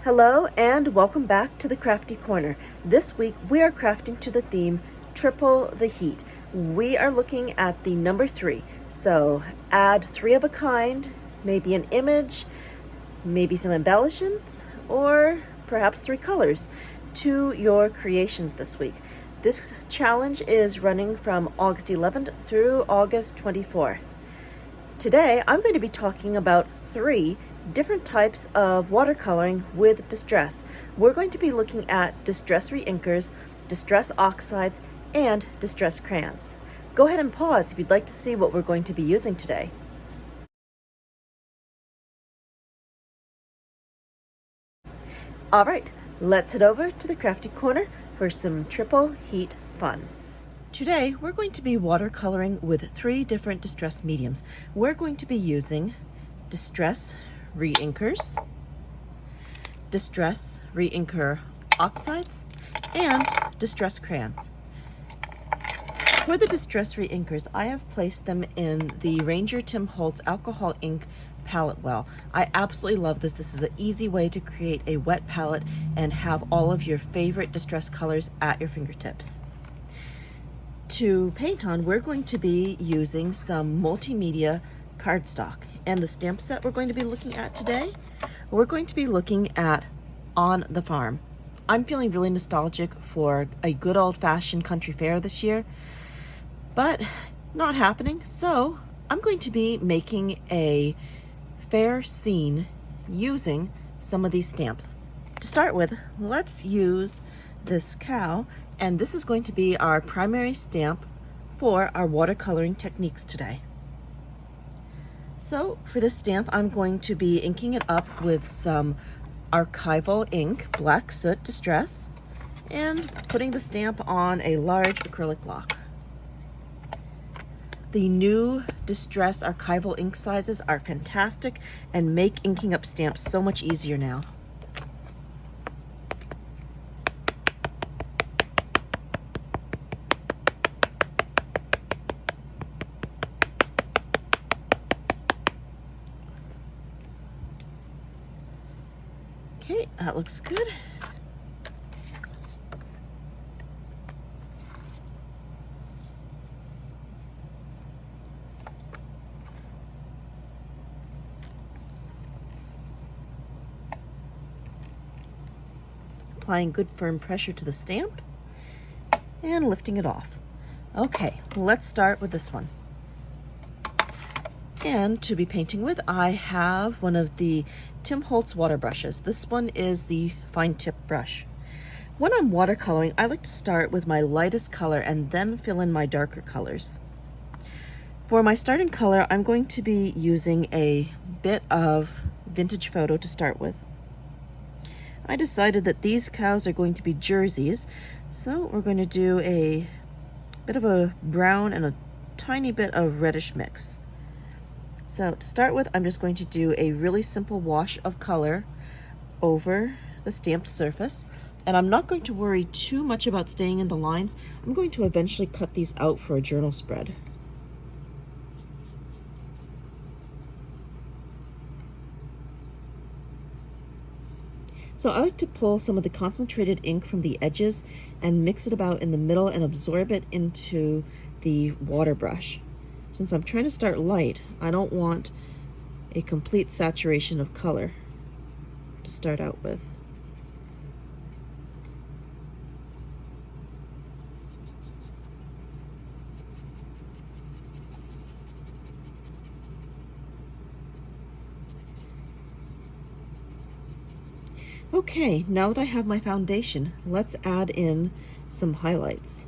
Hello and welcome back to the Crafty Corner. This week we are crafting to the theme Triple the Heat. We are looking at the number 3. So add 3 of a kind, maybe an image, maybe some embellishments, or perhaps 3 colors to your creations this week. This challenge is running from August 11th through August 24th. Today I'm going to be talking about 3 different types of watercoloring with distress. We're going to be looking at distress reinkers, distress oxides, and distress crayons. Go ahead and pause if you'd like to see what we're going to be using today. All right, let's head over to the Crafty Corner for some triple heat fun. Today, we're going to be watercoloring with 3 different distress mediums. We're going to be using distress reinkers, distress reinker oxides, and distress crayons. For the distress reinkers, I have placed them in the Ranger Tim Holtz alcohol ink palette well. I absolutely love this. This is an easy way to create a wet palette and have all of your favorite distress colors at your fingertips. To paint on, we're going to be using some multimedia cardstock. And the stamp set we're going to be looking at today, we're going to be looking at On the Farm. I'm feeling really nostalgic for a good old-fashioned country fair this year, but not happening. So I'm going to be making a fair scene using some of these stamps. To start with, let's use this cow, and this is going to be our primary stamp for our watercoloring techniques today. So for this stamp, I'm going to be inking it up with some archival ink, black soot distress, and putting the stamp on a large acrylic block. The new distress archival ink sizes are fantastic and make inking up stamps so much easier now. Okay, that looks good. Applying good firm pressure to the stamp and lifting it off. Okay, let's start with this one. And to be painting with, I have one of the Tim Holtz water brushes. This one is the fine tip brush. When I'm watercoloring, I like to start with my lightest color and then fill in my darker colors. For my starting color, I'm going to be using a bit of vintage photo to start with. I decided that these cows are going to be jerseys, so we're going to do a bit of a brown and a tiny bit of reddish mix. So to start with, I'm just going to do a really simple wash of color over the stamped surface. And I'm not going to worry too much about staying in the lines. I'm going to eventually cut these out for a journal spread. So I like to pull some of the concentrated ink from the edges and mix it about in the middle and absorb it into the water brush. Since I'm trying to start light, I don't want a complete saturation of color to start out with. Okay, now that I have my foundation, let's add in some highlights.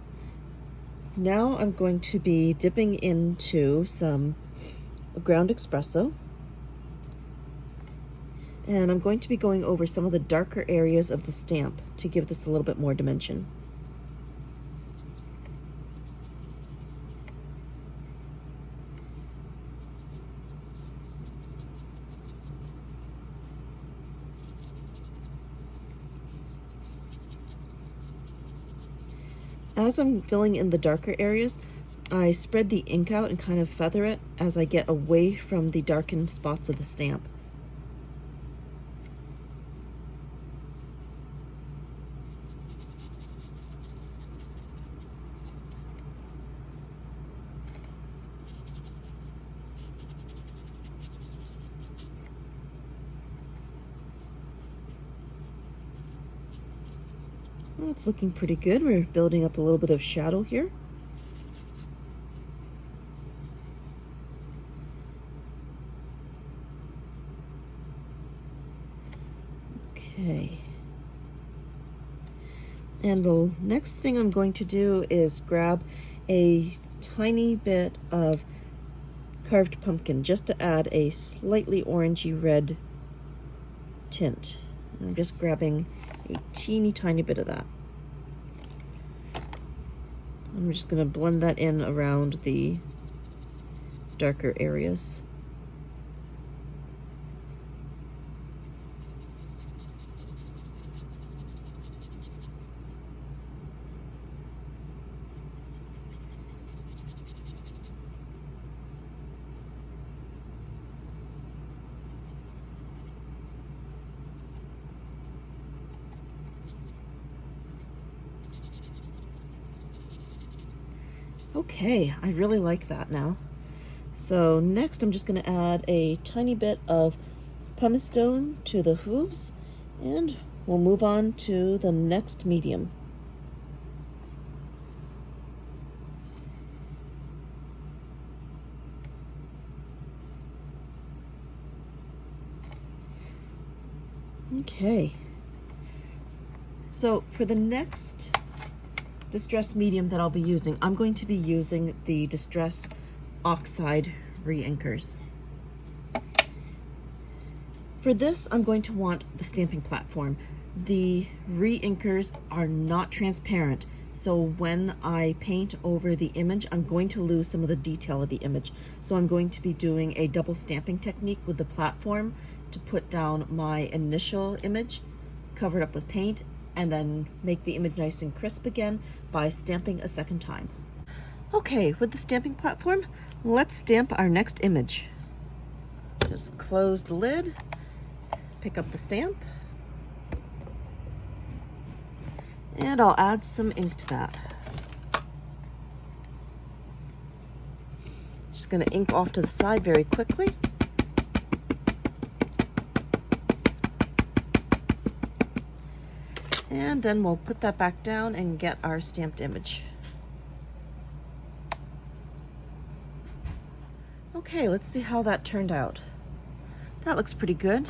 Now I'm going to be dipping into some ground espresso, and I'm going to be going over some of the darker areas of the stamp to give this a little bit more dimension. As I'm filling in the darker areas, I spread the ink out and kind of feather it as I get away from the darkened spots of the stamp. Well, it's looking pretty good. We're building up a little bit of shadow here. Okay. And the next thing I'm going to do is grab a tiny bit of carved pumpkin just to add a slightly orangey red tint. I'm just grabbing a teeny tiny bit of that. I'm just going to blend that in around the darker areas. Okay, I really like that now. So next I'm just going to add a tiny bit of pumice stone to the hooves, and we'll move on to the next medium. Okay, so for the next distress medium that I'll be using, I'm going to be using the Distress Oxide Reinkers. For this, I'm going to want the stamping platform. The Reinkers are not transparent, so when I paint over the image, I'm going to lose some of the detail of the image. So I'm going to be doing a double stamping technique with the platform to put down my initial image, cover it up with paint, and then make the image nice and crisp again by stamping a second time. Okay, with the stamping platform, let's stamp our next image. Just close the lid, pick up the stamp, and I'll add some ink to that. Just going to ink off to the side very quickly. And then we'll put that back down and get our stamped image. Okay, let's see how that turned out. That looks pretty good.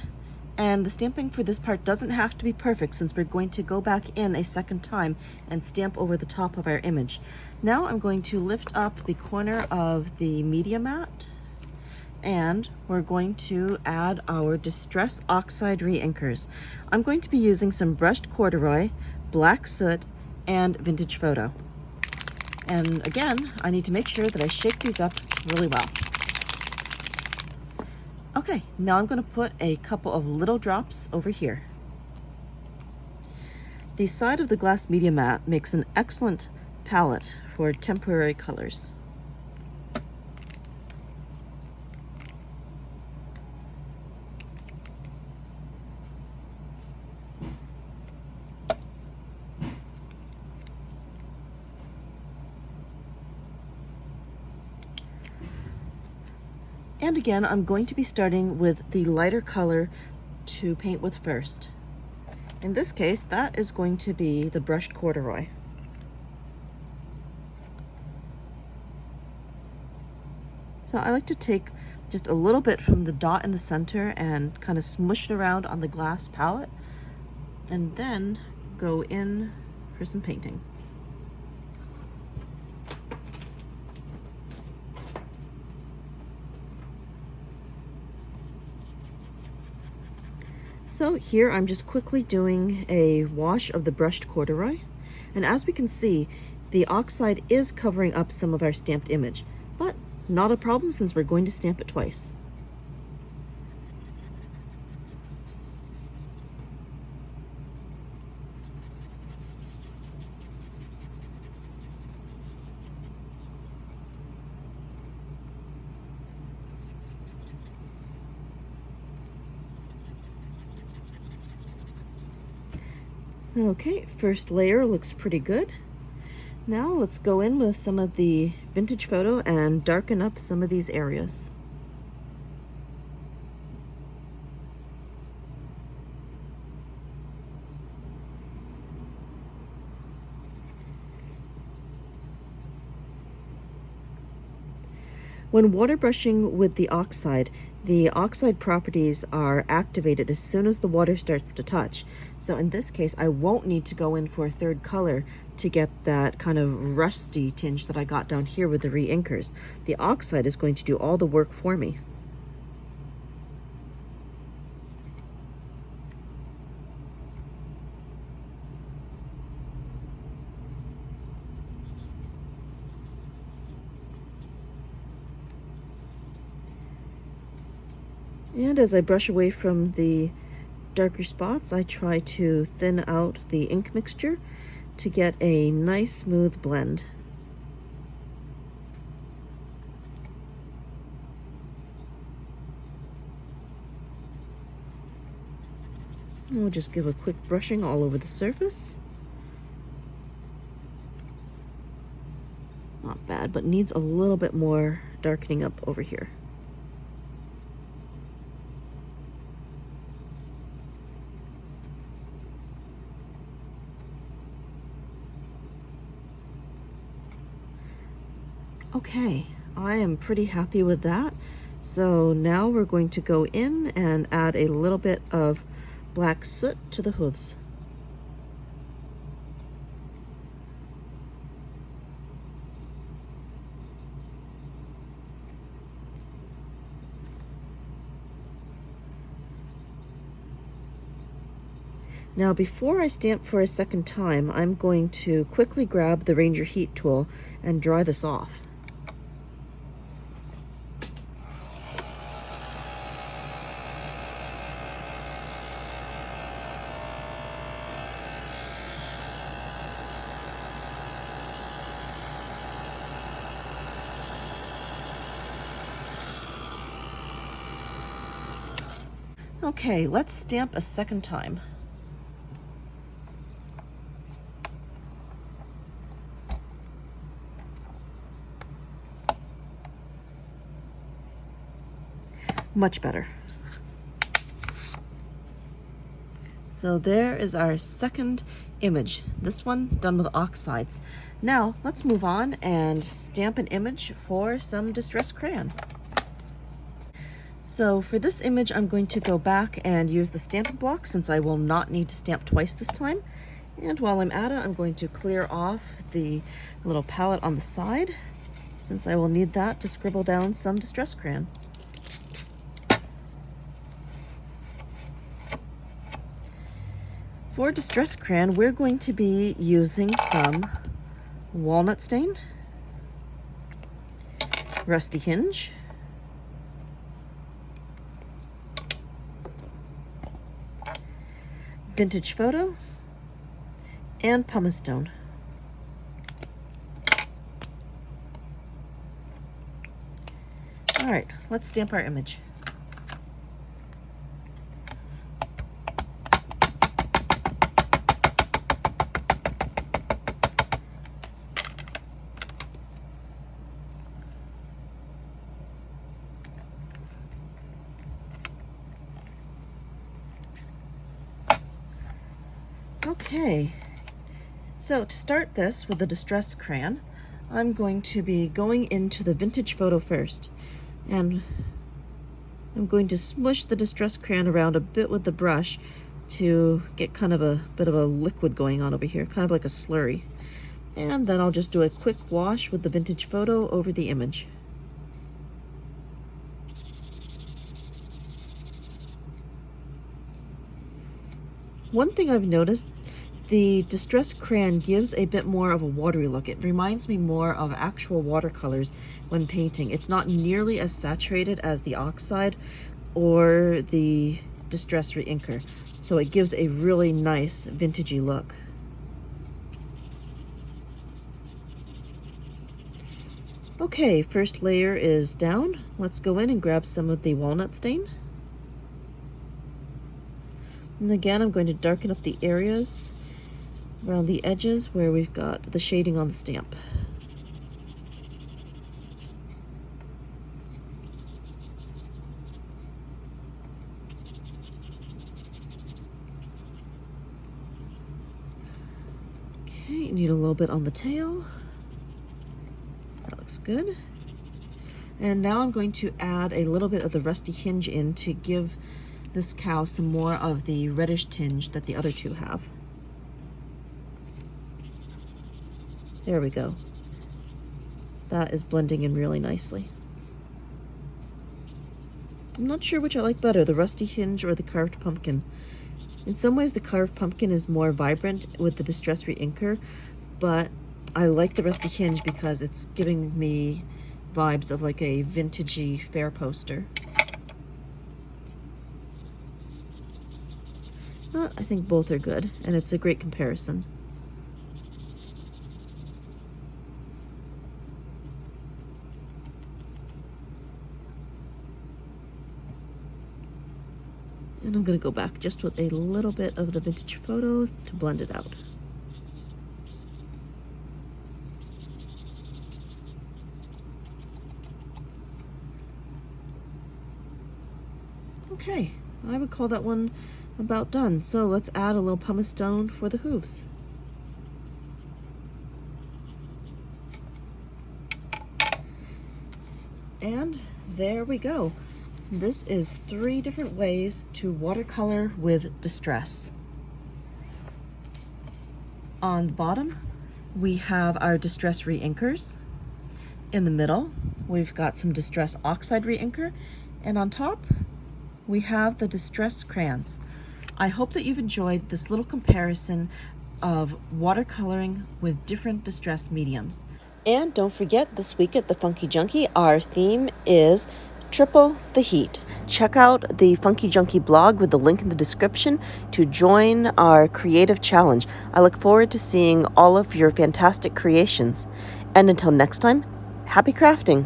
And the stamping for this part doesn't have to be perfect since we're going to go back in a second time and stamp over the top of our image. Now I'm going to lift up the corner of the media mat, and we're going to add our Distress Oxide Reinkers. I'm going to be using some brushed corduroy, black soot, and vintage photo. And again, I need to make sure that I shake these up really well. Okay, now I'm going to put a couple of little drops over here. The side of the glass media mat makes an excellent palette for temporary colors. And again, I'm going to be starting with the lighter color to paint with first. In this case, that is going to be the brushed corduroy. So I like to take just a little bit from the dot in the center and kind of smush it around on the glass palette, and then go in for some painting. So here I'm just quickly doing a wash of the brushed corduroy, and as we can see, the oxide is covering up some of our stamped image, but not a problem since we're going to stamp it twice. Okay, first layer looks pretty good. Now let's go in with some of the vintage photo and darken up some of these areas. When water brushing with the oxide properties are activated as soon as the water starts to touch. So in this case, I won't need to go in for a third color to get that kind of rusty tinge that I got down here with the Reinkers. The oxide is going to do all the work for me. And as I brush away from the darker spots, I try to thin out the ink mixture to get a nice smooth blend. And we'll just give a quick brushing all over the surface. Not bad, but needs a little bit more darkening up over here. Okay, I am pretty happy with that. So now we're going to go in and add a little bit of black soot to the hooves. Now before I stamp for a second time, I'm going to quickly grab the Ranger heat tool and dry this off. Okay, let's stamp a second time. Much better. So there is our second image. This one done with oxides. Now let's move on and stamp an image for some distress crayon. So for this image, I'm going to go back and use the stamping block since I will not need to stamp twice this time. And while I'm at it, I'm going to clear off the little palette on the side since I will need that to scribble down some distress crayon. For distress crayon, we're going to be using some walnut stain, rusty hinge, vintage photo, and pumice stone. All right, let's stamp our image. Okay, so to start this with the distress crayon, I'm going to be going into the vintage photo first, and I'm going to smush the distress crayon around a bit with the brush to get kind of a bit of a liquid going on over here, kind of like a slurry. And then I'll just do a quick wash with the vintage photo over the image. One thing I've noticed, the distress crayon gives a bit more of a watery look. It reminds me more of actual watercolors when painting. It's not nearly as saturated as the oxide or the distress reinker, so it gives a really nice vintagey look. Okay, first layer is down. Let's go in and grab some of the walnut stain. And again, I'm going to darken up the areas around the edges where we've got the shading on the stamp. Okay, need a little bit on the tail. That looks good. And now I'm going to add a little bit of the rusty hinge in to give this cow some more of the reddish tinge that the other two have. There we go. That is blending in really nicely. I'm not sure which I like better, the rusty hinge or the carved pumpkin. In some ways the carved pumpkin is more vibrant with the Distress Reinker, but I like the rusty hinge because it's giving me vibes of like a vintagey fair poster. I think both are good, and it's a great comparison. And I'm going to go back just with a little bit of the vintage photo to blend it out. Okay, I would call that one about done. So let's add a little pumice stone for the hooves. And there we go. This is 3 different ways to watercolor with distress. On the bottom, we have our Distress Reinkers. In the middle, we've got some Distress Oxide Reinker. And on top, we have the Distress Crayons. I hope that you've enjoyed this little comparison of watercoloring with different distress mediums. And don't forget, this week at the Funkie Junkie, our theme is Triple the Heat. Check out the Funkie Junkie blog with the link in the description to join our creative challenge. I look forward to seeing all of your fantastic creations. And until next time, happy crafting!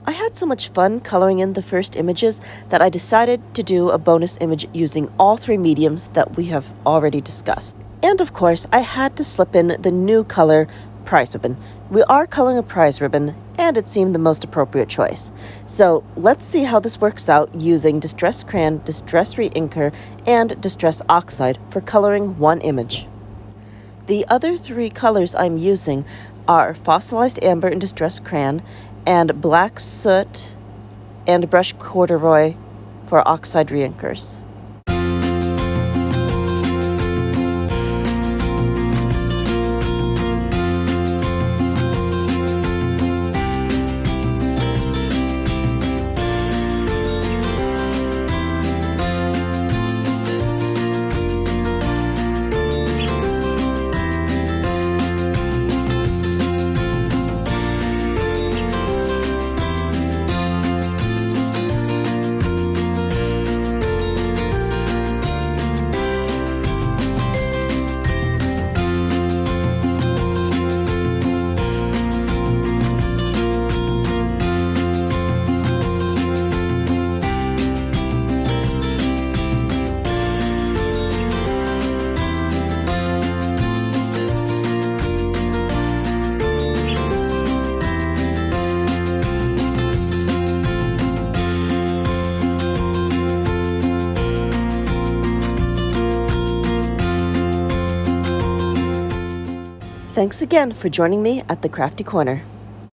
I had so much fun coloring in the first images that I decided to do a bonus image using all 3 mediums that we have already discussed. And of course, I had to slip in the new color, prize ribbon. We are coloring a prize ribbon, and it seemed the most appropriate choice. So let's see how this works out using Distress Crayon, Distress Reinker, and Distress Oxide for coloring one image. The other 3 colors I'm using are Fossilized Amber in Distress Crayon, and Black Soot and Brush Corduroy for Oxide Reinkers. Thanks again for joining me at the Crafty Corner.